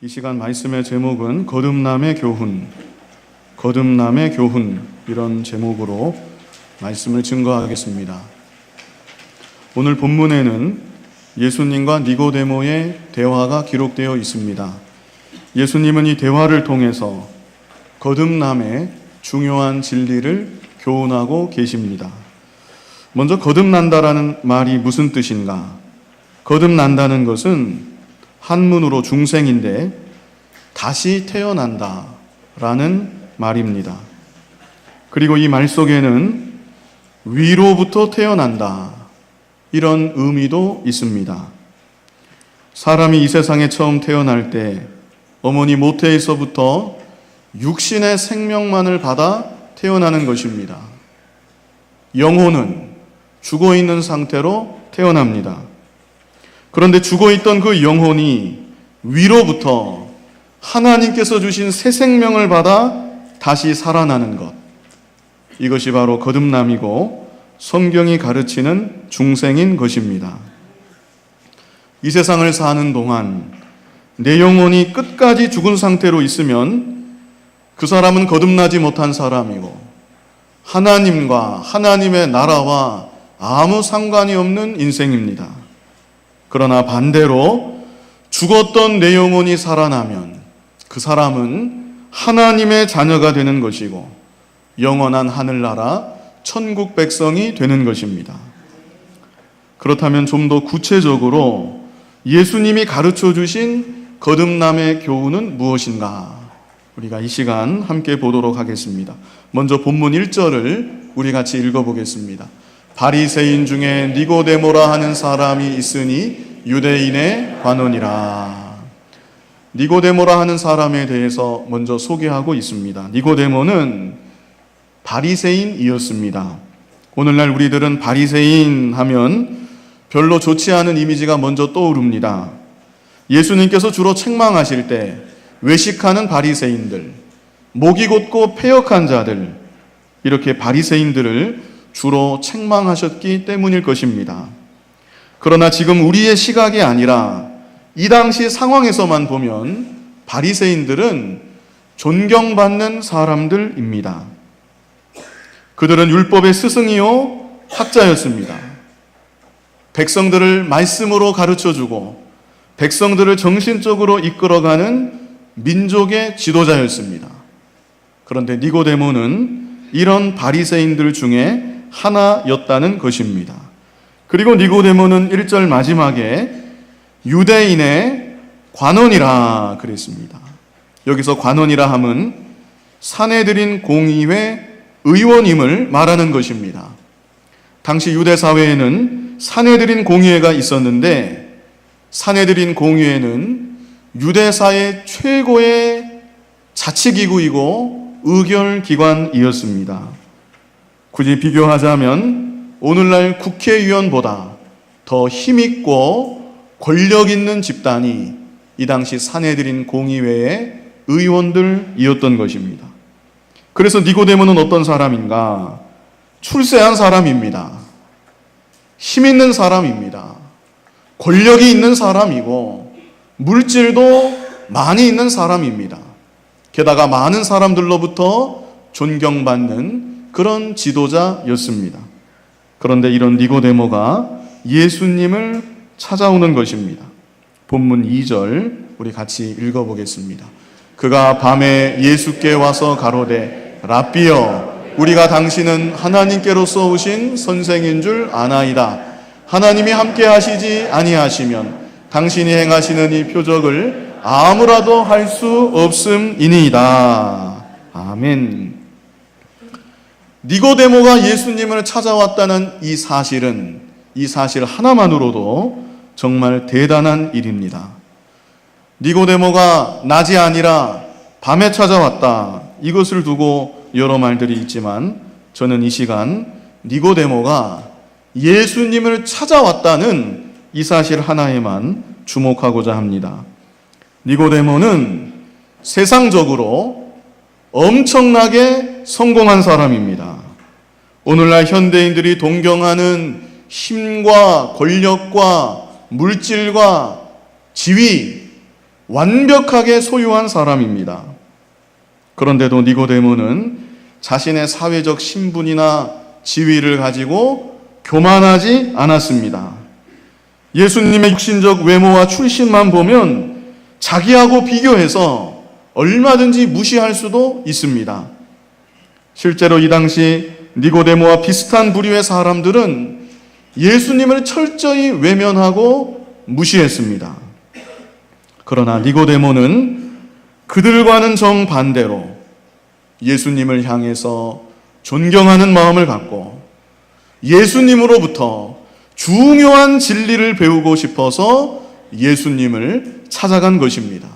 이 시간 말씀의 제목은 거듭남의 교훈, 이런 제목으로 말씀을 증거하겠습니다. 오늘 본문에는 예수님과 니고데모의 대화가 기록되어 있습니다. 예수님은 이 대화를 통해서 거듭남의 중요한 진리를 교훈하고 계십니다. 먼저 거듭난다라는 말이 무슨 뜻인가? 거듭난다는 것은 한문으로 중생인데 다시 태어난다 라는 말입니다. 그리고 이 말 속에는 위로부터 태어난다 이런 의미도 있습니다. 사람이 이 세상에 처음 태어날 때 어머니 모태에서부터 육신의 생명만을 받아 태어나는 것입니다. 영혼은 죽어있는 상태로 태어납니다. 그런데 죽어있던 그 영혼이 위로부터 하나님께서 주신 새 생명을 받아 다시 살아나는 것, 이것이 바로 거듭남이고 성경이 가르치는 중생인 것입니다. 이 세상을 사는 동안 내 영혼이 끝까지 죽은 상태로 있으면 그 사람은 거듭나지 못한 사람이고 하나님과 하나님의 나라와 아무 상관이 없는 인생입니다. 그러나 반대로 죽었던 내 영혼이 살아나면 그 사람은 하나님의 자녀가 되는 것이고 영원한 하늘나라 천국 백성이 되는 것입니다. 그렇다면 좀 더 구체적으로 예수님이 가르쳐 주신 거듭남의 교훈은 무엇인가? 우리가 이 시간 함께 보도록 하겠습니다. 먼저 본문 1절을 우리 같이 읽어보겠습니다. 바리새인 중에 니고데모라 하는 사람이 있으니 유대인의 관원이라. 니고데모라 하는 사람에 대해서 먼저 소개하고 있습니다. 니고데모는 바리새인이었습니다. 오늘날 우리들은 바리새인 하면 별로 좋지 않은 이미지가 먼저 떠오릅니다. 예수님께서 주로 책망하실 때 외식하는 바리새인들, 목이 곧고 패역한 자들, 이렇게 바리새인들을 주로 책망하셨기 때문일 것입니다. 그러나 지금 우리의 시각이 아니라 이 당시 상황에서만 보면 바리새인들은 존경받는 사람들입니다. 그들은 율법의 스승이요 학자였습니다. 백성들을 말씀으로 가르쳐주고 백성들을 정신적으로 이끌어가는 민족의 지도자였습니다. 그런데 니고데모는 이런 바리새인들 중에 하나였다는 것입니다. 그리고 니고데모는 1절 마지막에 유대인의 관원이라 그랬습니다. 여기서 관원이라 함은 산헤드린 공의회 의원임을 말하는 것입니다. 당시 유대 사회에는 산헤드린 공의회가 있었는데 산헤드린 공의회는 유대사의 최고의 자치기구이고 의결기관이었습니다. 굳이 비교하자면 오늘날 국회의원보다 더 힘있고 권력 있는 집단이 이 당시 산헤드린 공의회의 의원들이었던 것입니다. 그래서 니고데모는 어떤 사람인가? 출세한 사람입니다. 힘 있는 사람입니다. 권력이 있는 사람이고 물질도 많이 있는 사람입니다. 게다가 많은 사람들로부터 존경받는 그런 지도자였습니다. 그런데 이런 니고데모가 예수님을 찾아오는 것입니다. 본문 2절 우리 같이 읽어보겠습니다. 그가 밤에 예수께 와서 가로되 랍비여 우리가 당신은 하나님께로서 오신 선생인 줄 아나이다. 하나님이 함께 하시지 아니하시면 당신이 행하시는 이 표적을 아무라도 할 수 없음이니이다. 아멘. 니고데모가 예수님을 찾아왔다는 이 사실 하나만으로도 정말 대단한 일입니다. 니고데모가 낮이 아니라 밤에 찾아왔다. 이것을 두고 여러 말들이 있지만 저는 이 시간 니고데모가 예수님을 찾아왔다는 이 사실 하나에만 주목하고자 합니다. 니고데모는 세상적으로 엄청나게 성공한 사람입니다. 오늘날 현대인들이 동경하는 힘과 권력과 물질과 지위, 완벽하게 소유한 사람입니다. 그런데도 니고데모는 자신의 사회적 신분이나 지위를 가지고 교만하지 않았습니다. 예수님의 육신적 외모와 출신만 보면 자기하고 비교해서 얼마든지 무시할 수도 있습니다. 실제로 이 당시 니고데모와 비슷한 부류의 사람들은 예수님을 철저히 외면하고 무시했습니다. 그러나 니고데모는 그들과는 정반대로 예수님을 향해서 존경하는 마음을 갖고 예수님으로부터 중요한 진리를 배우고 싶어서 예수님을 찾아간 것입니다.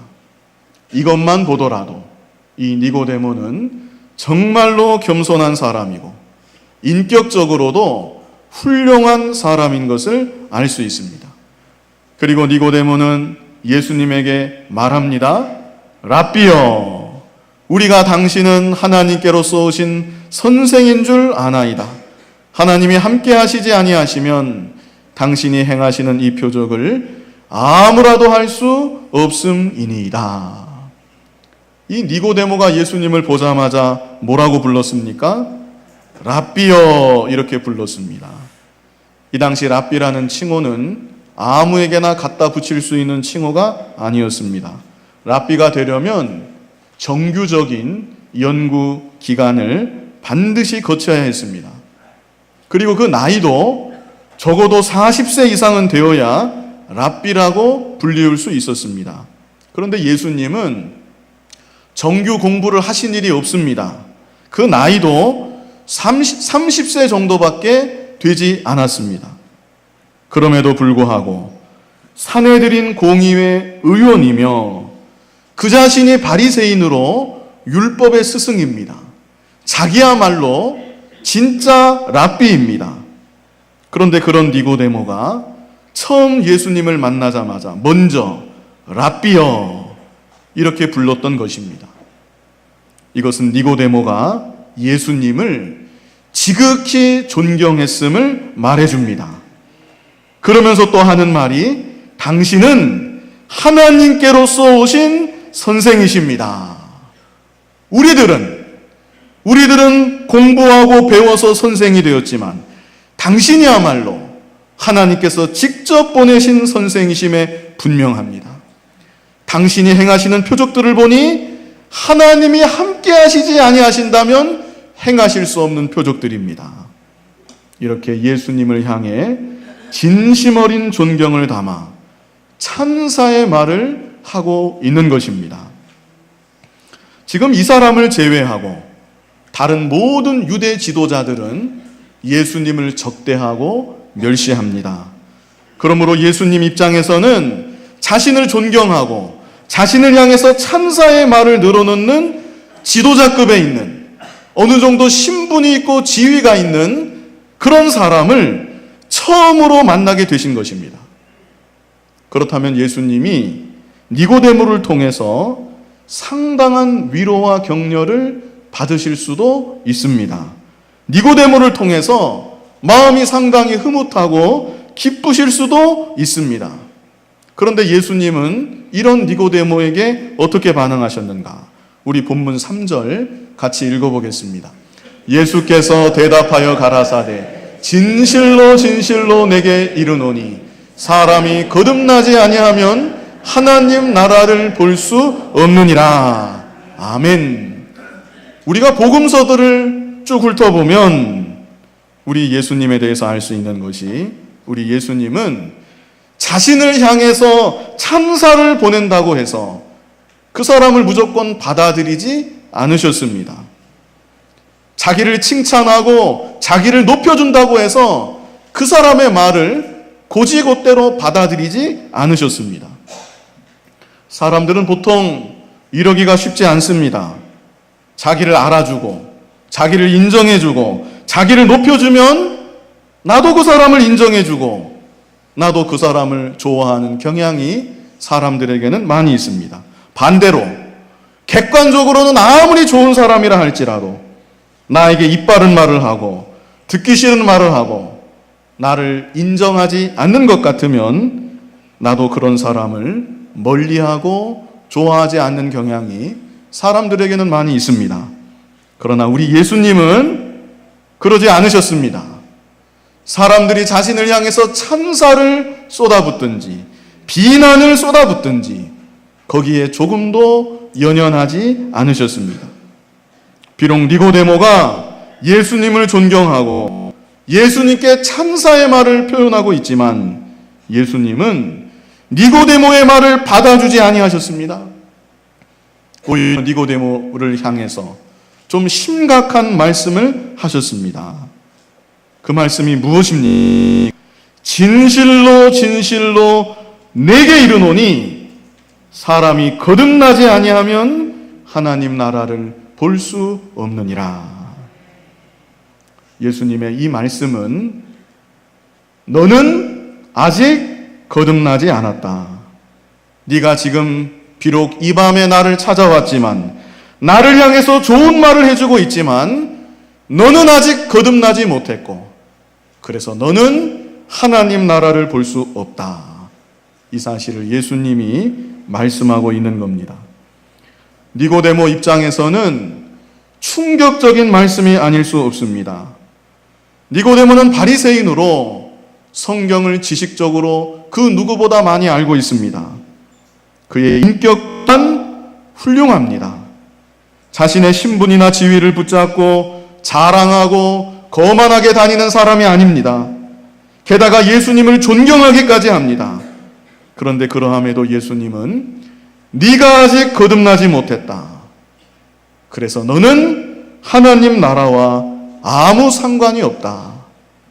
이것만 보더라도 이 니고데모는 정말로 겸손한 사람이고 인격적으로도 훌륭한 사람인 것을 알 수 있습니다. 그리고 니고데모는 예수님에게 말합니다. 랍비여, 우리가 당신은 하나님께로서 오신 선생인 줄 아나이다. 하나님이 함께 하시지 아니하시면 당신이 행하시는 이 표적을 아무라도 할 수 없음이니이다. 이 니고데모가 예수님을 보자마자 뭐라고 불렀습니까? 랍비여, 이렇게 불렀습니다. 이 당시 랍비라는 칭호는 아무에게나 갖다 붙일 수 있는 칭호가 아니었습니다. 랍비가 되려면 정규적인 연구 기간을 반드시 거쳐야 했습니다. 그리고 그 나이도 적어도 40세 이상은 되어야 랍비라고 불리울 수 있었습니다. 그런데 예수님은 정규 공부를 하신 일이 없습니다. 그 나이도 30세 정도밖에 되지 않았습니다. 그럼에도 불구하고 산헤드린 공의회 의원이며 그 자신이 바리새인으로 율법의 스승입니다. 자기야말로 진짜 랍비입니다. 그런데 그런 니고데모가 처음 예수님을 만나자마자 먼저 랍비여, 이렇게 불렀던 것입니다. 이것은 니고데모가 예수님을 지극히 존경했음을 말해줍니다. 그러면서 또 하는 말이 당신은 하나님께로서 오신 선생이십니다. 우리들은 공부하고 배워서 선생이 되었지만 당신이야말로 하나님께서 직접 보내신 선생이심에 분명합니다. 당신이 행하시는 표적들을 보니 하나님이 함께 하시지 아니하신다면 행하실 수 없는 표적들입니다. 이렇게 예수님을 향해 진심 어린 존경을 담아 찬사의 말을 하고 있는 것입니다. 지금 이 사람을 제외하고 다른 모든 유대 지도자들은 예수님을 적대하고 멸시합니다. 그러므로 예수님 입장에서는 자신을 존경하고 자신을 향해서 찬사의 말을 늘어놓는 지도자급에 있는 어느 정도 신분이 있고 지위가 있는 그런 사람을 처음으로 만나게 되신 것입니다. 그렇다면 예수님이 니고데모를 통해서 상당한 위로와 격려를 받으실 수도 있습니다. 니고데모를 통해서 마음이 상당히 흐뭇하고 기쁘실 수도 있습니다. 그런데 예수님은 이런 니고데모에게 어떻게 반응하셨는가? 우리 본문 3절 같이 읽어보겠습니다. 예수께서 대답하여 가라사대 진실로 진실로 내게 이르노니 사람이 거듭나지 아니하면 하나님 나라를 볼 수 없느니라. 아멘. 우리가 복음서들을 쭉 훑어보면 우리 예수님에 대해서 알 수 있는 것이, 우리 예수님은 자신을 향해서 찬사를 보낸다고 해서 그 사람을 무조건 받아들이지 않으셨습니다. 자기를 칭찬하고 자기를 높여준다고 해서 그 사람의 말을 곧이곧대로 받아들이지 않으셨습니다. 사람들은 보통 이러기가 쉽지 않습니다. 자기를 알아주고 자기를 인정해주고 자기를 높여주면 나도 그 사람을 인정해주고 나도 그 사람을 좋아하는 경향이 사람들에게는 많이 있습니다. 반대로 객관적으로는 아무리 좋은 사람이라 할지라도 나에게 입 바른 말을 하고 듣기 싫은 말을 하고 나를 인정하지 않는 것 같으면 나도 그런 사람을 멀리하고 좋아하지 않는 경향이 사람들에게는 많이 있습니다. 그러나 우리 예수님은 그러지 않으셨습니다. 사람들이 자신을 향해서 찬사를 쏟아붓든지 비난을 쏟아붓든지 거기에 조금도 연연하지 않으셨습니다. 비록 니고데모가 예수님을 존경하고 예수님께 찬사의 말을 표현하고 있지만 예수님은 니고데모의 말을 받아주지 아니하셨습니다. 오히려 니고데모를 향해서 좀 심각한 말씀을 하셨습니다. 그 말씀이 무엇입니까? 진실로 진실로 내게 이르노니 사람이 거듭나지 아니하면 하나님 나라를 볼 수 없느니라. 예수님의 이 말씀은 너는 아직 거듭나지 않았다. 네가 지금 비록 이 밤에 나를 찾아왔지만 나를 향해서 좋은 말을 해주고 있지만 너는 아직 거듭나지 못했고 그래서 너는 하나님 나라를 볼 수 없다. 이 사실을 예수님이 말씀하고 있는 겁니다. 니고데모 입장에서는 충격적인 말씀이 아닐 수 없습니다. 니고데모는 바리새인으로 성경을 지식적으로 그 누구보다 많이 알고 있습니다. 그의 인격 또한 훌륭합니다. 자신의 신분이나 지위를 붙잡고 자랑하고 거만하게 다니는 사람이 아닙니다. 게다가 예수님을 존경하기까지 합니다. 그런데 그러함에도 예수님은 네가 아직 거듭나지 못했다. 그래서 너는 하나님 나라와 아무 상관이 없다.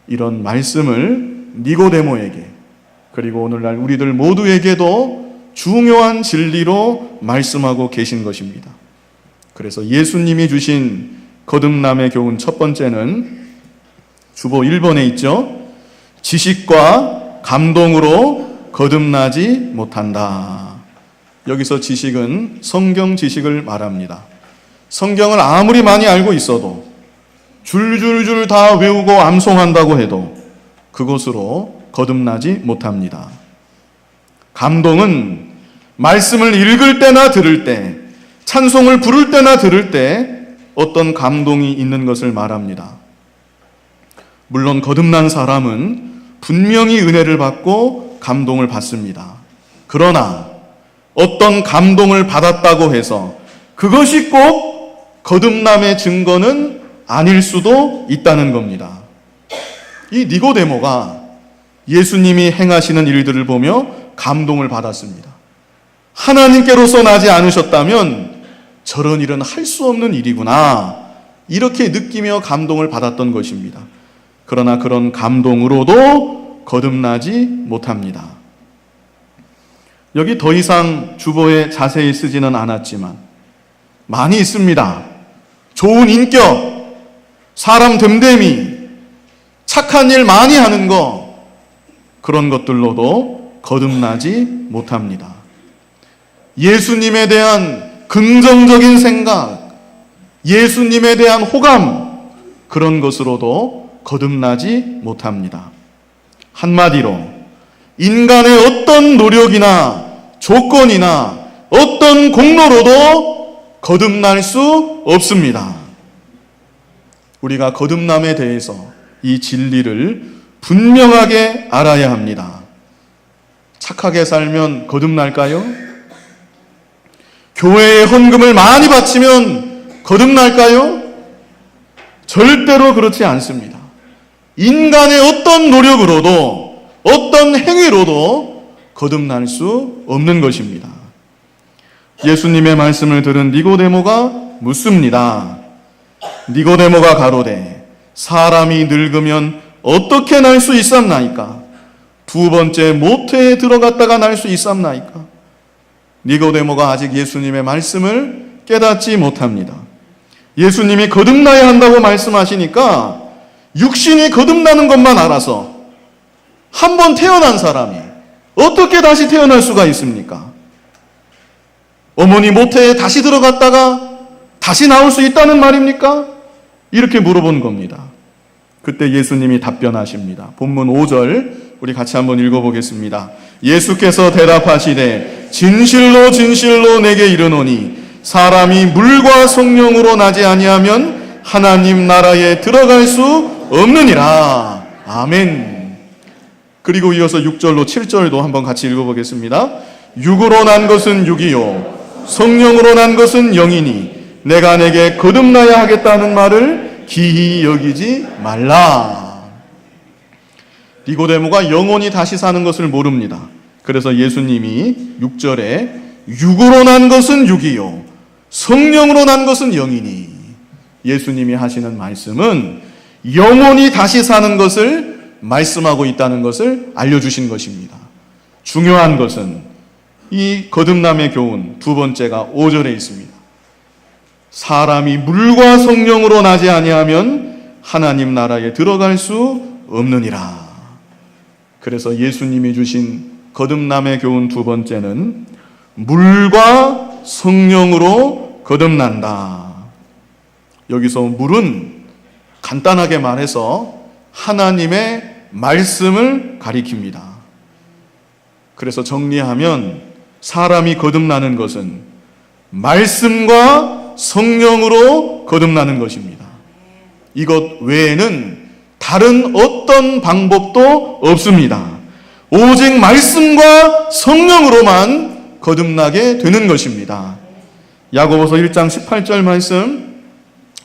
이런 말씀을 니고데모에게 그리고 오늘날 우리들 모두에게도 중요한 진리로 말씀하고 계신 것입니다. 그래서 예수님이 주신 거듭남의 교훈 첫 번째는 주보 1번에 있죠. 지식과 감동으로 거듭나지 못한다. 여기서 지식은 성경 지식을 말합니다. 성경을 아무리 많이 알고 있어도 줄줄줄 다 외우고 암송한다고 해도 그것으로 거듭나지 못합니다. 감동은 말씀을 읽을 때나 들을 때, 찬송을 부를 때나 들을 때 어떤 감동이 있는 것을 말합니다. 물론 거듭난 사람은 분명히 은혜를 받고 감동을 받습니다. 그러나 어떤 감동을 받았다고 해서 그것이 꼭 거듭남의 증거는 아닐 수도 있다는 겁니다. 이 니고데모가 예수님이 행하시는 일들을 보며 감동을 받았습니다. 하나님께로서 나지 않으셨다면 저런 일은 할 수 없는 일이구나 이렇게 느끼며 감동을 받았던 것입니다. 그러나 그런 감동으로도 거듭나지 못합니다. 여기 더 이상 주보에 자세히 쓰지는 않았지만 많이 있습니다. 좋은 인격, 사람 됨됨이, 착한 일 많이 하는 거 그런 것들로도 거듭나지 못합니다. 예수님에 대한 긍정적인 생각, 예수님에 대한 호감 그런 것으로도 거듭나지 못합니다. 한마디로 인간의 어떤 노력이나 조건이나 어떤 공로로도 거듭날 수 없습니다. 우리가 거듭남에 대해서 이 진리를 분명하게 알아야 합니다. 착하게 살면 거듭날까요? 교회에 헌금을 많이 바치면 거듭날까요? 절대로 그렇지 않습니다. 인간의 어떤 노력으로도 어떤 행위로도 거듭날 수 없는 것입니다. 예수님의 말씀을 들은 니고데모가 묻습니다. 니고데모가 가로되 사람이 늙으면 어떻게 날 수 있삼나이까? 두 번째 모태에 들어갔다가 날 수 있삼나이까? 니고데모가 아직 예수님의 말씀을 깨닫지 못합니다. 예수님이 거듭나야 한다고 말씀하시니까 육신이 거듭나는 것만 알아서 한 번 태어난 사람이 어떻게 다시 태어날 수가 있습니까? 어머니 모태에 다시 들어갔다가 다시 나올 수 있다는 말입니까? 이렇게 물어본 겁니다. 그때 예수님이 답변하십니다. 본문 5절 우리 같이 한번 읽어보겠습니다. 예수께서 대답하시되 진실로 진실로 내게 이르노니 사람이 물과 성령으로 나지 아니하면 하나님 나라에 들어갈 수 없느니라. 아멘. 그리고 이어서 6절로 7절도 한번 같이 읽어보겠습니다. 육으로 난 것은 육이요 성령으로 난 것은 영이니 내가 내게 거듭나야 하겠다는 말을 기히 여기지 말라. 니고데모가 영원히 다시 사는 것을 모릅니다. 그래서 예수님이 6절에 육으로 난 것은 육이요 성령으로 난 것은 영이니, 예수님이 하시는 말씀은 영원히 다시 사는 것을 말씀하고 있다는 것을 알려주신 것입니다. 중요한 것은 이 거듭남의 교훈 두 번째가 5절에 있습니다. 사람이 물과 성령으로 나지 아니하면 하나님 나라에 들어갈 수 없느니라. 그래서 예수님이 주신 거듭남의 교훈 두 번째는 물과 성령으로 거듭난다. 여기서 물은 간단하게 말해서 하나님의 말씀을 가리킵니다. 그래서 정리하면 사람이 거듭나는 것은 말씀과 성령으로 거듭나는 것입니다. 이것 외에는 다른 어떤 방법도 없습니다. 오직 말씀과 성령으로만 거듭나게 되는 것입니다. 야고보서 1장 18절 말씀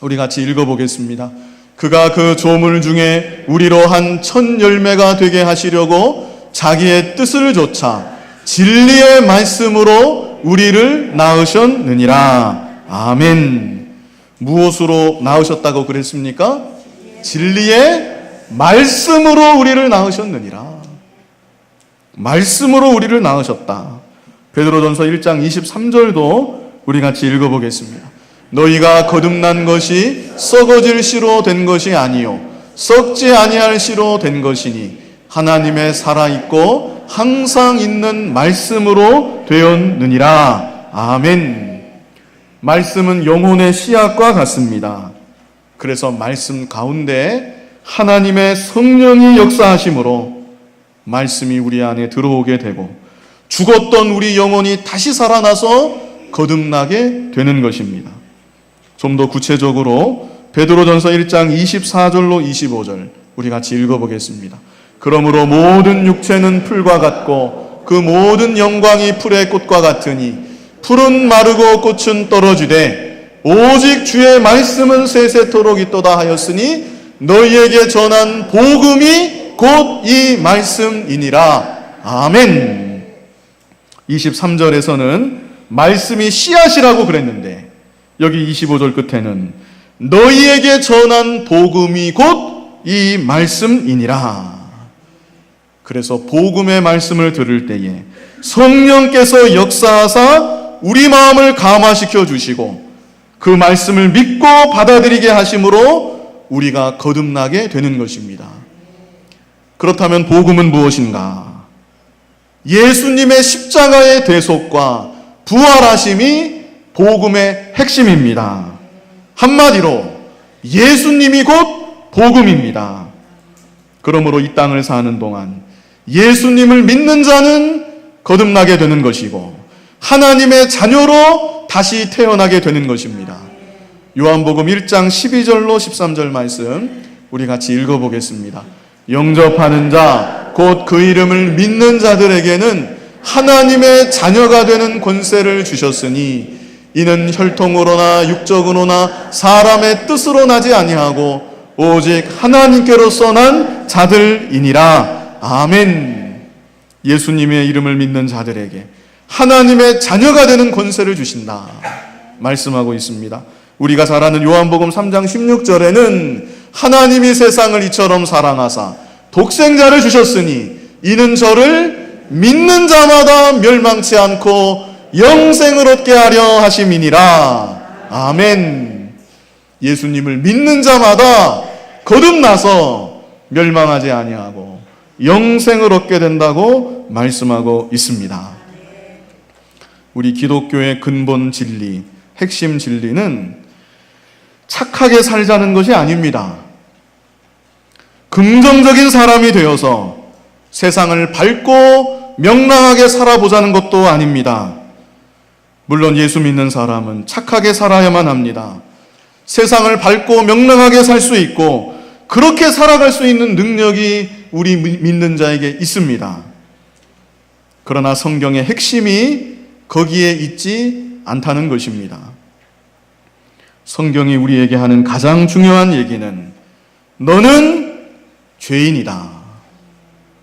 우리 같이 읽어보겠습니다. 그가 그 조물 중에 우리로 한 첫 열매가 되게 하시려고 자기의 뜻을 좇아 진리의 말씀으로 우리를 낳으셨느니라. 아멘. 무엇으로 낳으셨다고 그랬습니까? 진리의 말씀으로 우리를 낳으셨느니라. 말씀으로 우리를 낳으셨다. 베드로전서 1장 23절도 우리 같이 읽어보겠습니다. 너희가 거듭난 것이 썩어질 씨로 된 것이 아니요 썩지 아니할 씨로 된 것이니 하나님의 살아있고 항상 있는 말씀으로 되었느니라. 아멘. 말씀은 영혼의 씨앗과 같습니다. 그래서 말씀 가운데 하나님의 성령이 역사하심으로 말씀이 우리 안에 들어오게 되고 죽었던 우리 영혼이 다시 살아나서 거듭나게 되는 것입니다. 좀 더 구체적으로 베드로전서 1장 24절로 25절 우리 같이 읽어보겠습니다. 그러므로 모든 육체는 풀과 같고 그 모든 영광이 풀의 꽃과 같으니 풀은 마르고 꽃은 떨어지되 오직 주의 말씀은 세세토록 있도다 하였으니 너희에게 전한 복음이 곧 이 말씀이니라. 아멘. 23절에서는 말씀이 씨앗이라고 그랬는데 여기 25절 끝에는 너희에게 전한 복음이 곧 이 말씀이니라. 그래서 복음의 말씀을 들을 때에 성령께서 역사하사 우리 마음을 감화시켜 주시고 그 말씀을 믿고 받아들이게 하심으로 우리가 거듭나게 되는 것입니다. 그렇다면 복음은 무엇인가? 예수님의 십자가의 대속과 부활하심이 복음의 핵심입니다. 한마디로 예수님이 곧 복음입니다. 그러므로 이 땅을 사는 동안 예수님을 믿는 자는 거듭나게 되는 것이고 하나님의 자녀로 다시 태어나게 되는 것입니다. 요한복음 1장 12절로 13절 말씀 우리 같이 읽어보겠습니다. 영접하는 자 곧 그 이름을 믿는 자들에게는 하나님의 자녀가 되는 권세를 주셨으니 이는 혈통으로나 육적으로나 사람의 뜻으로 나지 아니하고 오직 하나님께로서 난 자들이니라. 아멘. 예수님의 이름을 믿는 자들에게 하나님의 자녀가 되는 권세를 주신다 말씀하고 있습니다. 우리가 잘 아는 요한복음 3장 16절에는 하나님이 세상을 이처럼 사랑하사 독생자를 주셨으니 이는 저를 믿는 자마다 멸망치 않고 영생을 얻게 하려 하심이니라. 아멘. 예수님을 믿는 자마다 거듭나서 멸망하지 아니하고 영생을 얻게 된다고 말씀하고 있습니다. 우리 기독교의 근본 진리, 핵심 진리는 착하게 살자는 것이 아닙니다. 긍정적인 사람이 되어서 세상을 밝고 명랑하게 살아보자는 것도 아닙니다. 물론 예수 믿는 사람은 착하게 살아야만 합니다. 세상을 밝고 명랑하게 살 수 있고 그렇게 살아갈 수 있는 능력이 우리 믿는 자에게 있습니다. 그러나 성경의 핵심이 거기에 있지 않다는 것입니다. 성경이 우리에게 하는 가장 중요한 얘기는 너는 죄인이다.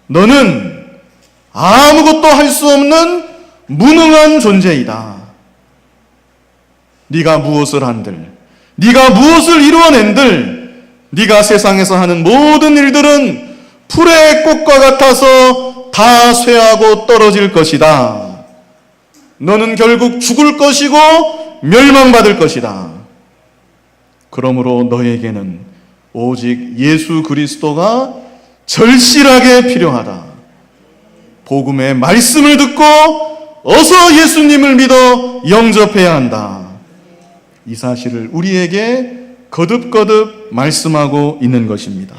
너는 아무것도 할 수 없는 무능한 존재이다. 네가 무엇을 한들, 네가 무엇을 이루어낸들, 네가 세상에서 하는 모든 일들은 풀의 꽃과 같아서 다 쇠하고 떨어질 것이다. 너는 결국 죽을 것이고 멸망받을 것이다. 그러므로 너에게는 오직 예수 그리스도가 절실하게 필요하다. 복음의 말씀을 듣고 어서 예수님을 믿어 영접해야 한다. 이 사실을 우리에게 거듭거듭 말씀하고 있는 것입니다.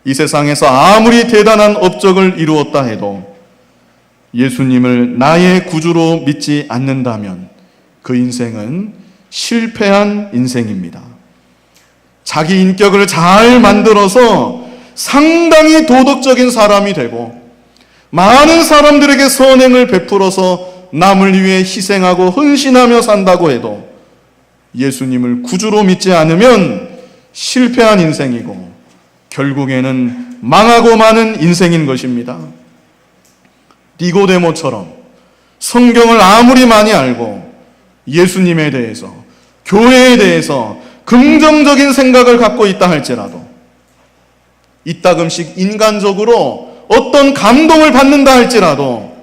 이 세상에서 아무리 대단한 업적을 이루었다 해도 예수님을 나의 구주로 믿지 않는다면 그 인생은 실패한 인생입니다. 자기 인격을 잘 만들어서 상당히 도덕적인 사람이 되고 많은 사람들에게 선행을 베풀어서 남을 위해 희생하고 헌신하며 산다고 해도 예수님을 구주로 믿지 않으면 실패한 인생이고 결국에는 망하고 마는 인생인 것입니다. 니고데모처럼 성경을 아무리 많이 알고 예수님에 대해서, 교회에 대해서 긍정적인 생각을 갖고 있다 할지라도 이따금씩 인간적으로 어떤 감동을 받는다 할지라도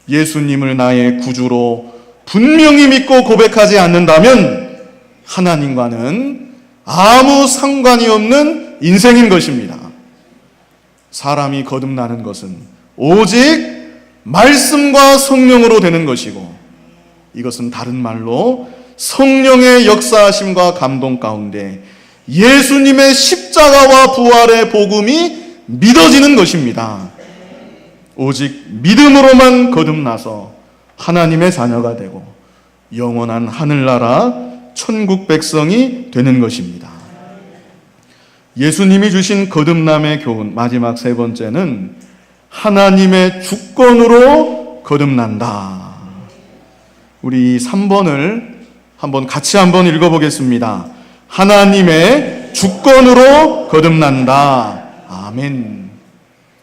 예수님을 나의 구주로 분명히 믿고 고백하지 않는다면 하나님과는 아무 상관이 없는 인생인 것입니다. 사람이 거듭나는 것은 오직 말씀과 성령으로 되는 것이고 이것은 다른 말로 성령의 역사하심과 감동 가운데 예수님의 십자가와 부활의 복음이 믿어지는 것입니다. 오직 믿음으로만 거듭나서 하나님의 자녀가 되고 영원한 하늘나라 천국 백성이 되는 것입니다. 예수님이 주신 거듭남의 교훈 마지막 세 번째는 하나님의 주권으로 거듭난다. 우리 3번을 같이 한번 읽어보겠습니다. 하나님의 주권으로 거듭난다. 아멘.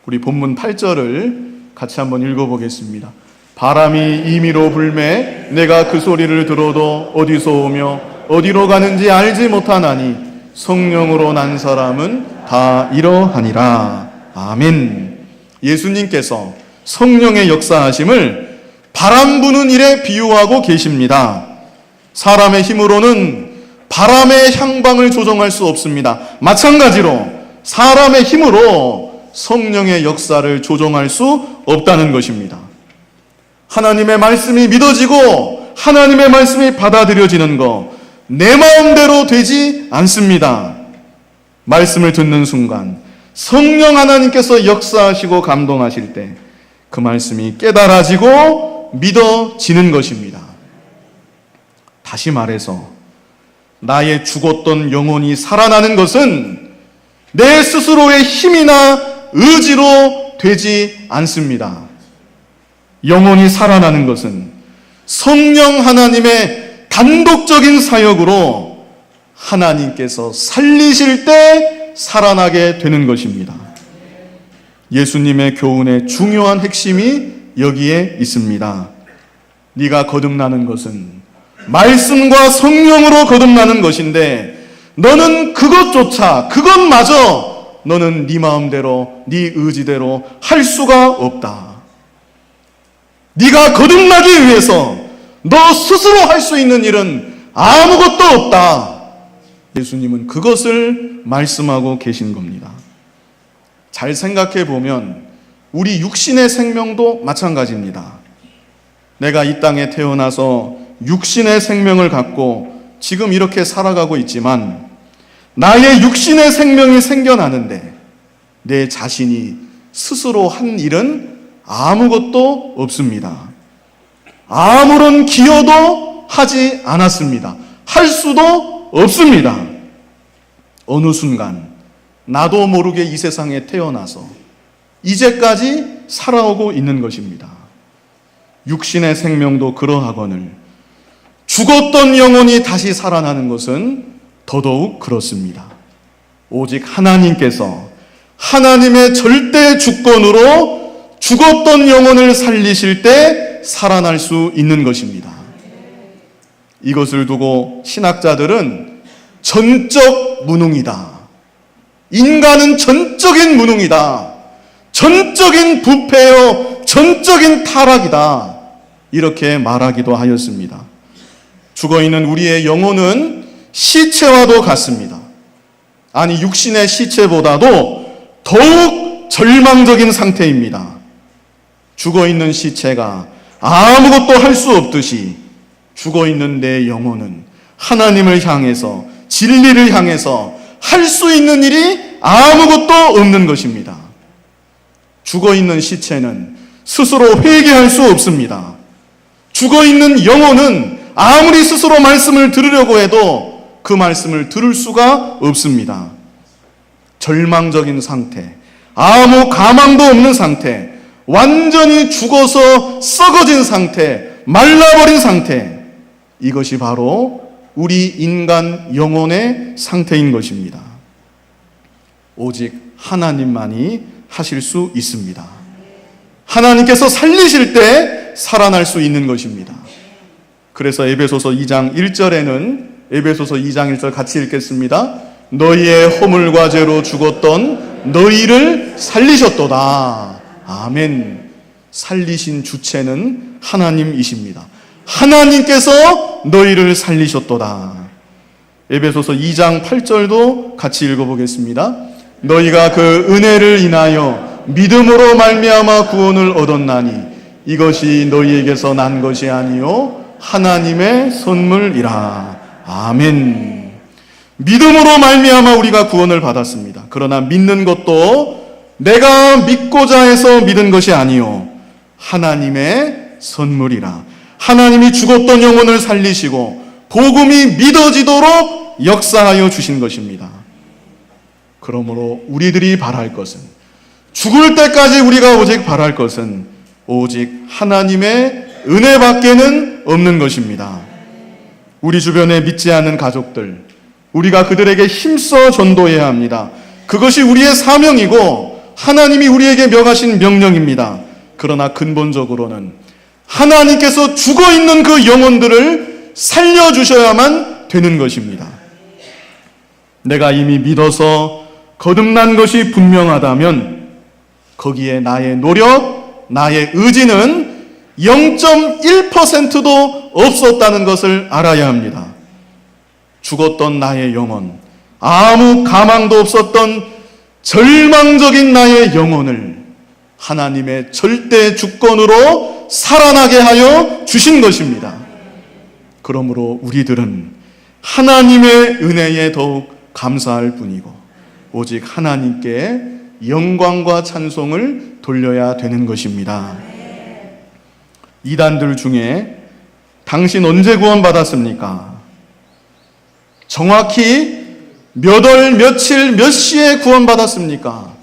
우리 본문 8절을 같이 한번 읽어보겠습니다. 바람이 임의로 불매 내가 그 소리를 들어도 어디서 오며 어디로 가는지 알지 못하나니 성령으로 난 사람은 다 이러하니라. 아멘. 예수님께서 성령의 역사하심을 바람 부는 일에 비유하고 계십니다. 사람의 힘으로는 바람의 향방을 조정할 수 없습니다. 마찬가지로 사람의 힘으로 성령의 역사를 조정할 수 없다는 것입니다. 하나님의 말씀이 믿어지고 하나님의 말씀이 받아들여지는 것, 내 마음대로 되지 않습니다. 말씀을 듣는 순간 성령 하나님께서 역사하시고 감동하실 때 그 말씀이 깨달아지고 믿어지는 것입니다. 다시 말해서 나의 죽었던 영혼이 살아나는 것은 내 스스로의 힘이나 의지로 되지 않습니다. 영혼이 살아나는 것은 성령 하나님의 단독적인 사역으로 하나님께서 살리실 때 살아나게 되는 것입니다. 예수님의 교훈의 중요한 핵심이 여기에 있습니다. 네가 거듭나는 것은 말씀과 성령으로 거듭나는 것인데 너는 그것마저 너는 네 마음대로 네 의지대로 할 수가 없다. 네가 거듭나기 위해서 너 스스로 할 수 있는 일은 아무것도 없다. 예수님은 그것을 말씀하고 계신 겁니다. 잘 생각해 보면 우리 육신의 생명도 마찬가지입니다. 내가 이 땅에 태어나서 육신의 생명을 갖고 지금 이렇게 살아가고 있지만 나의 육신의 생명이 생겨나는데 내 자신이 스스로 한 일은 아무것도 없습니다. 아무런 기여도 하지 않았습니다. 할 수도 없습니다. 어느 순간 나도 모르게 이 세상에 태어나서 이제까지 살아오고 있는 것입니다. 육신의 생명도 그러하거늘 죽었던 영혼이 다시 살아나는 것은 더더욱 그렇습니다. 오직 하나님께서 하나님의 절대 주권으로 죽었던 영혼을 살리실 때 살아날 수 있는 것입니다. 이것을 두고 신학자들은 전적 무능이다. 인간은 전적인 무능이다. 전적인 부패요, 전적인 타락이다. 이렇게 말하기도 하였습니다. 죽어있는 우리의 영혼은 시체와도 같습니다. 아니, 육신의 시체보다도 더욱 절망적인 상태입니다. 죽어있는 시체가 아무것도 할 수 없듯이 죽어있는 내 영혼은 하나님을 향해서, 진리를 향해서 할 수 있는 일이 아무것도 없는 것입니다. 죽어있는 시체는 스스로 회개할 수 없습니다. 죽어있는 영혼은 아무리 스스로 말씀을 들으려고 해도 그 말씀을 들을 수가 없습니다. 절망적인 상태, 아무 가망도 없는 상태, 완전히 죽어서 썩어진 상태, 말라버린 상태, 이것이 바로 우리 인간 영혼의 상태인 것입니다. 오직 하나님만이 하실 수 있습니다. 하나님께서 살리실 때 살아날 수 있는 것입니다. 그래서 에베소서 2장 1절에는 에베소서 2장 1절 같이 읽겠습니다. 너희의 허물과 죄로 죽었던 너희를 살리셨도다. 아멘. 살리신 주체는 하나님이십니다. 하나님께서 너희를 살리셨도다. 에베소서 2장 8절도 같이 읽어보겠습니다. 너희가 그 은혜를 인하여 믿음으로 말미암아 구원을 얻었나니 이것이 너희에게서 난 것이 아니요 하나님의 선물이라. 아멘. 믿음으로 말미암아 우리가 구원을 받았습니다. 그러나 믿는 것도 내가 믿고자 해서 믿은 것이 아니요 하나님의 선물이라. 하나님이 죽었던 영혼을 살리시고 복음이 믿어지도록 역사하여 주신 것입니다. 그러므로 우리들이 바랄 것은, 죽을 때까지 우리가 오직 바랄 것은 오직 하나님의 은혜밖에는 없는 것입니다. 우리 주변에 믿지 않는 가족들, 우리가 그들에게 힘써 전도해야 합니다. 그것이 우리의 사명이고 하나님이 우리에게 명하신 명령입니다. 그러나 근본적으로는 하나님께서 죽어있는 그 영혼들을 살려주셔야만 되는 것입니다. 내가 이미 믿어서 거듭난 것이 분명하다면 거기에 나의 노력, 나의 의지는 0.1%도 없었다는 것을 알아야 합니다. 죽었던 나의 영혼, 아무 가망도 없었던 절망적인 나의 영혼을 하나님의 절대 주권으로 살아나게 하여 주신 것입니다. 그러므로 우리들은 하나님의 은혜에 더욱 감사할 뿐이고 오직 하나님께 영광과 찬송을 돌려야 되는 것입니다. 이단들 중에 당신 언제 구원받았습니까? 정확히 몇 월, 며칠, 몇 시에 구원받았습니까?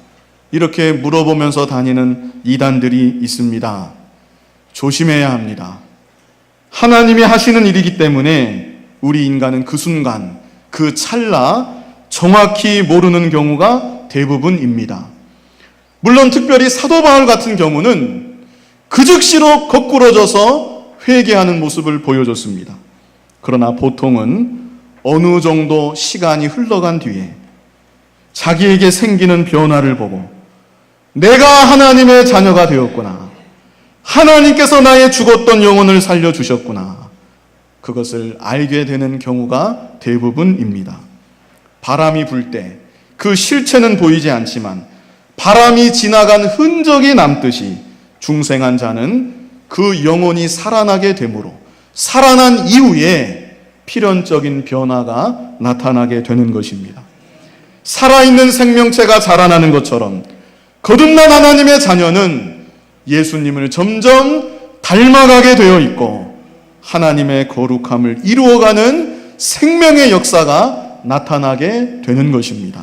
이렇게 물어보면서 다니는 이단들이 있습니다. 조심해야 합니다. 하나님이 하시는 일이기 때문에 우리 인간은 그 순간, 그 찰나 정확히 모르는 경우가 대부분입니다. 물론 특별히 사도 바울 같은 경우는 그 즉시로 거꾸러져서 회개하는 모습을 보여줬습니다. 그러나 보통은 어느 정도 시간이 흘러간 뒤에 자기에게 생기는 변화를 보고 내가 하나님의 자녀가 되었구나, 하나님께서 나의 죽었던 영혼을 살려주셨구나, 그것을 알게 되는 경우가 대부분입니다. 바람이 불 때 그 실체는 보이지 않지만 바람이 지나간 흔적이 남듯이 중생한 자는 그 영혼이 살아나게 되므로 살아난 이후에 필연적인 변화가 나타나게 되는 것입니다. 살아있는 생명체가 자라나는 것처럼 거듭난 하나님의 자녀는 예수님을 점점 닮아가게 되어 있고 하나님의 거룩함을 이루어가는 생명의 역사가 나타나게 되는 것입니다.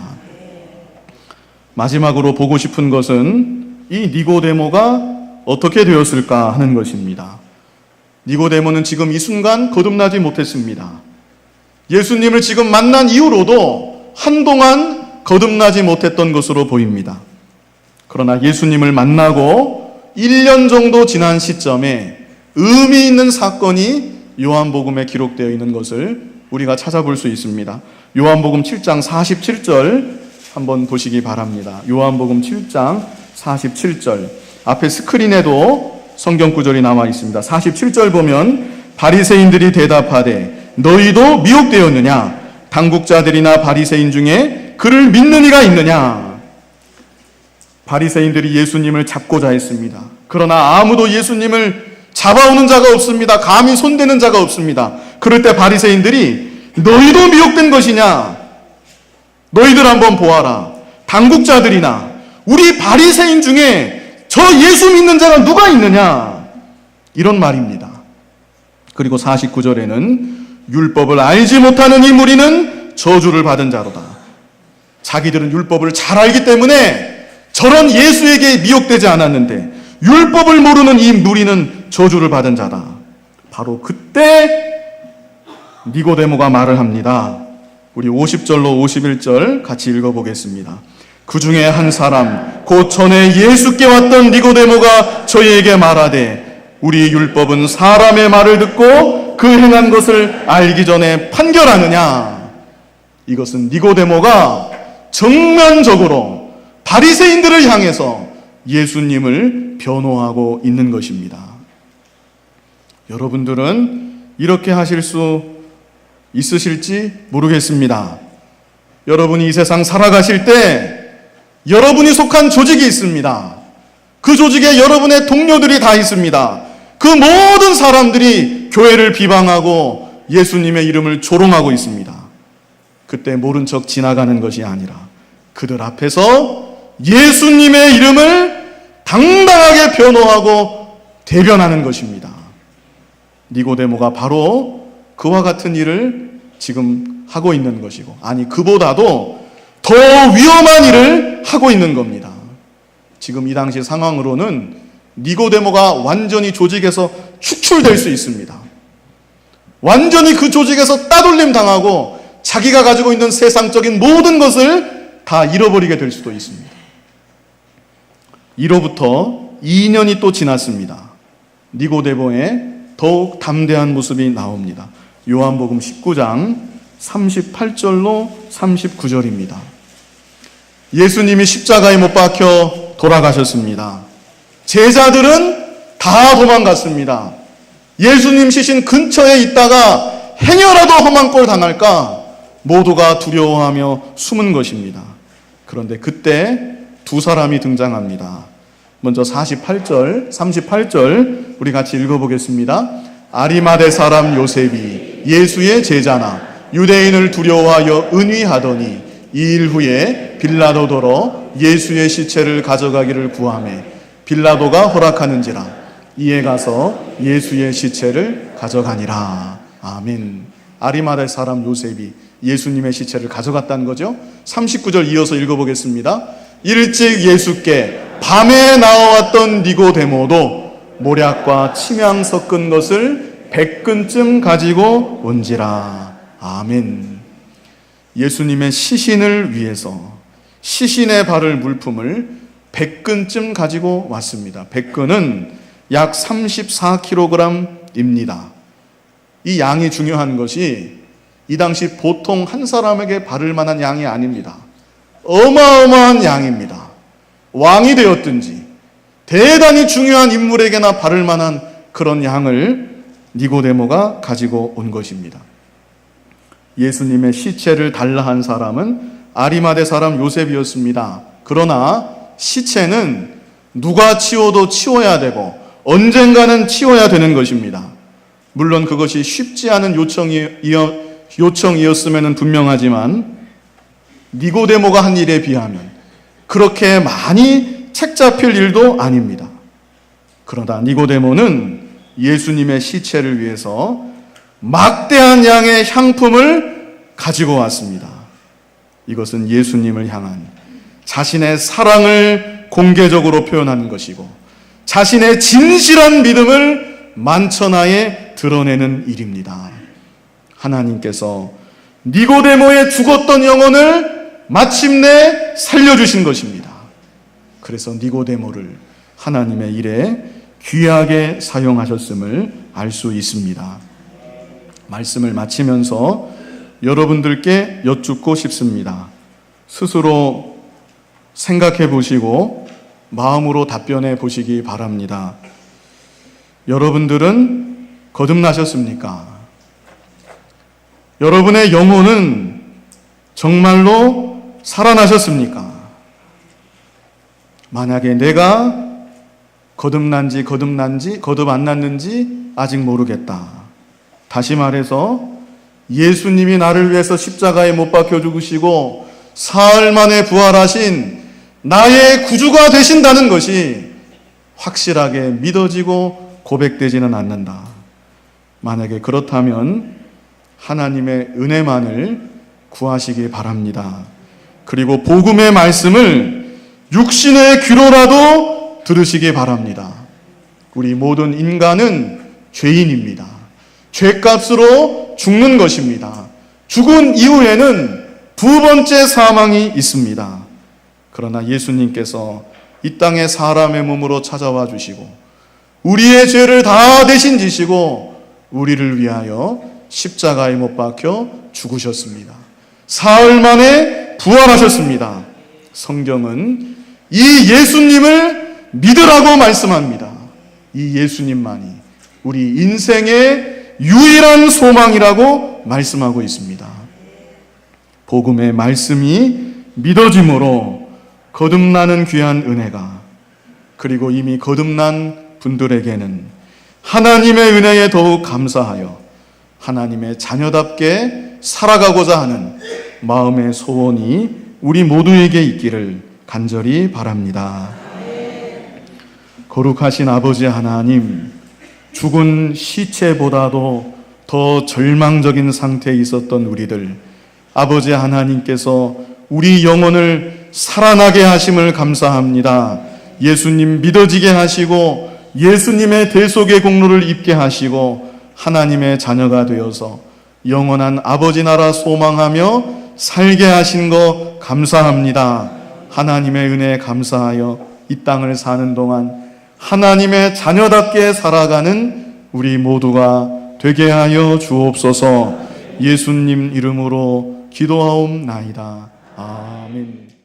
마지막으로 보고 싶은 것은 이 니고데모가 어떻게 되었을까 하는 것입니다. 니고데모는 지금 이 순간 거듭나지 못했습니다. 예수님을 지금 만난 이후로도 한동안 거듭나지 못했던 것으로 보입니다. 그러나 예수님을 만나고 1년 정도 지난 시점에 의미 있는 사건이 요한복음에 기록되어 있는 것을 우리가 찾아볼 수 있습니다. 요한복음 7장 47절 한번 보시기 바랍니다. 요한복음 7장 47절. 앞에 스크린에도 성경 구절이 나와 있습니다. 47절 보면 바리새인들이 대답하되 너희도 미혹되었느냐? 당국자들이나 바리새인 중에 그를 믿는 이가 있느냐? 바리새인들이 예수님을 잡고자 했습니다. 그러나 아무도 예수님을 잡아오는 자가 없습니다. 감히 손대는 자가 없습니다. 그럴 때 바리새인들이 너희도 미혹된 것이냐? 너희들 한번 보아라. 당국자들이나 우리 바리새인 중에 저 예수 믿는 자가 누가 있느냐? 이런 말입니다. 그리고 49절에는 율법을 알지 못하는 이 무리는 저주를 받은 자로다. 자기들은 율법을 잘 알기 때문에 저런 예수에게 미혹되지 않았는데 율법을 모르는 이 무리는 저주를 받은 자다. 바로 그때 니고데모가 말을 합니다. 우리 50절로 51절 같이 읽어보겠습니다. 그 중에 한 사람 곧 전에 예수께 왔던 니고데모가 저희에게 말하되 우리 율법은 사람의 말을 듣고 그 행한 것을 알기 전에 판결하느냐. 이것은 니고데모가 정면적으로 바리새인들을 향해서 예수님을 변호하고 있는 것입니다. 여러분들은 이렇게 하실 수 있으실지 모르겠습니다. 여러분이 이 세상 살아가실 때 여러분이 속한 조직이 있습니다. 그 조직에 여러분의 동료들이 다 있습니다. 그 모든 사람들이 교회를 비방하고 예수님의 이름을 조롱하고 있습니다. 그때 모른 척 지나가는 것이 아니라 그들 앞에서 예수님의 이름을 당당하게 변호하고 대변하는 것입니다. 니고데모가 바로 그와 같은 일을 지금 하고 있는 것이고, 아니 그보다도 더 위험한 일을 하고 있는 겁니다. 지금 이 당시 상황으로는 니고데모가 완전히 조직에서 추출될 수 있습니다. 완전히 그 조직에서 따돌림 당하고 자기가 가지고 있는 세상적인 모든 것을 다 잃어버리게 될 수도 있습니다. 이로부터 2년이 또 지났습니다. 니고데모의 더욱 담대한 모습이 나옵니다. 요한복음 19장 38절로 39절입니다. 예수님이 십자가에 못 박혀 돌아가셨습니다. 제자들은 다 도망갔습니다. 예수님 시신 근처에 있다가 행여라도 험한 꼴 당할까 모두가 두려워하며 숨은 것입니다. 그런데 그때 두 사람이 등장합니다. 먼저 38절 우리 같이 읽어보겠습니다. 아리마대 사람 요셉이 예수의 제자나 유대인을 두려워하여 은휘하더니 2일 후에 빌라도더러 예수의 시체를 가져가기를 구하매 빌라도가 허락하는지라 이에 가서 예수의 시체를 가져가니라. 아멘. 아리마대 사람 요셉이 예수님의 시체를 가져갔다는 거죠. 39절 이어서 읽어보겠습니다. 일찍 예수께 밤에 나와왔던 니고데모도 모략과 침향 섞은 것을 100근쯤 가지고 온지라. 아멘. 예수님의 시신을 위해서 시신의 바를 물품을 100근쯤 가지고 왔습니다. 100근은 약 34kg입니다. 이 양이 중요한 것이 이 당시 보통 한 사람에게 바를 만한 양이 아닙니다. 어마어마한 양입니다. 왕이 되었든지 대단히 중요한 인물에게나 바를 만한 그런 양을 니고데모가 가지고 온 것입니다. 예수님의 시체를 달라 한 사람은 아리마대 사람 요셉이었습니다. 그러나 시체는 누가 치워도 치워야 되고 언젠가는 치워야 되는 것입니다. 물론 그것이 쉽지 않은 요청이었으면 분명하지만 니고데모가 한 일에 비하면 그렇게 많이 책 잡힐 일도 아닙니다. 그러다 니고데모는 예수님의 시체를 위해서 막대한 양의 향품을 가지고 왔습니다. 이것은 예수님을 향한 자신의 사랑을 공개적으로 표현하는 것이고 자신의 진실한 믿음을 만천하에 드러내는 일입니다. 하나님께서 니고데모의 죽었던 영혼을 마침내 살려주신 것입니다. 그래서 니고데모를 하나님의 일에 귀하게 사용하셨음을 알 수 있습니다. 말씀을 마치면서 여러분들께 여쭙고 싶습니다. 스스로 생각해 보시고 마음으로 답변해 보시기 바랍니다. 여러분들은 거듭나셨습니까? 여러분의 영혼은 정말로 살아나셨습니까? 만약에 내가 거듭 안 났는지 아직 모르겠다. 다시 말해서 예수님이 나를 위해서 십자가에 못 박혀 죽으시고 사흘 만에 부활하신 나의 구주가 되신다는 것이 확실하게 믿어지고 고백되지는 않는다. 만약에 그렇다면 하나님의 은혜만을 구하시기 바랍니다. 그리고 복음의 말씀을 육신의 귀로라도 들으시기 바랍니다. 우리 모든 인간은 죄인입니다. 죄값으로 죽는 것입니다. 죽은 이후에는 두 번째 사망이 있습니다. 그러나 예수님께서 이 땅에 사람의 몸으로 찾아와 주시고 우리의 죄를 다 대신 지시고 우리를 위하여 십자가에 못 박혀 죽으셨습니다. 사흘 만에 부활하셨습니다. 성경은 이 예수님을 믿으라고 말씀합니다. 이 예수님만이 우리 인생의 유일한 소망이라고 말씀하고 있습니다. 복음의 말씀이 믿어짐으로 거듭나는 귀한 은혜가, 그리고 이미 거듭난 분들에게는 하나님의 은혜에 더욱 감사하여 하나님의 자녀답게 살아가고자 하는 마음의 소원이 우리 모두에게 있기를 간절히 바랍니다. 거룩하신 아버지 하나님, 죽은 시체보다도 더 절망적인 상태에 있었던 우리들, 아버지 하나님께서 우리 영혼을 살아나게 하심을 감사합니다. 예수님 믿어지게 하시고 예수님의 대속의 공로를 입게 하시고 하나님의 자녀가 되어서 영원한 아버지 나라 소망하며 살게 하신 거 감사합니다. 하나님의 은혜에 감사하여 이 땅을 사는 동안 하나님의 자녀답게 살아가는 우리 모두가 되게 하여 주옵소서. 예수님 이름으로 기도하옵나이다. 아멘.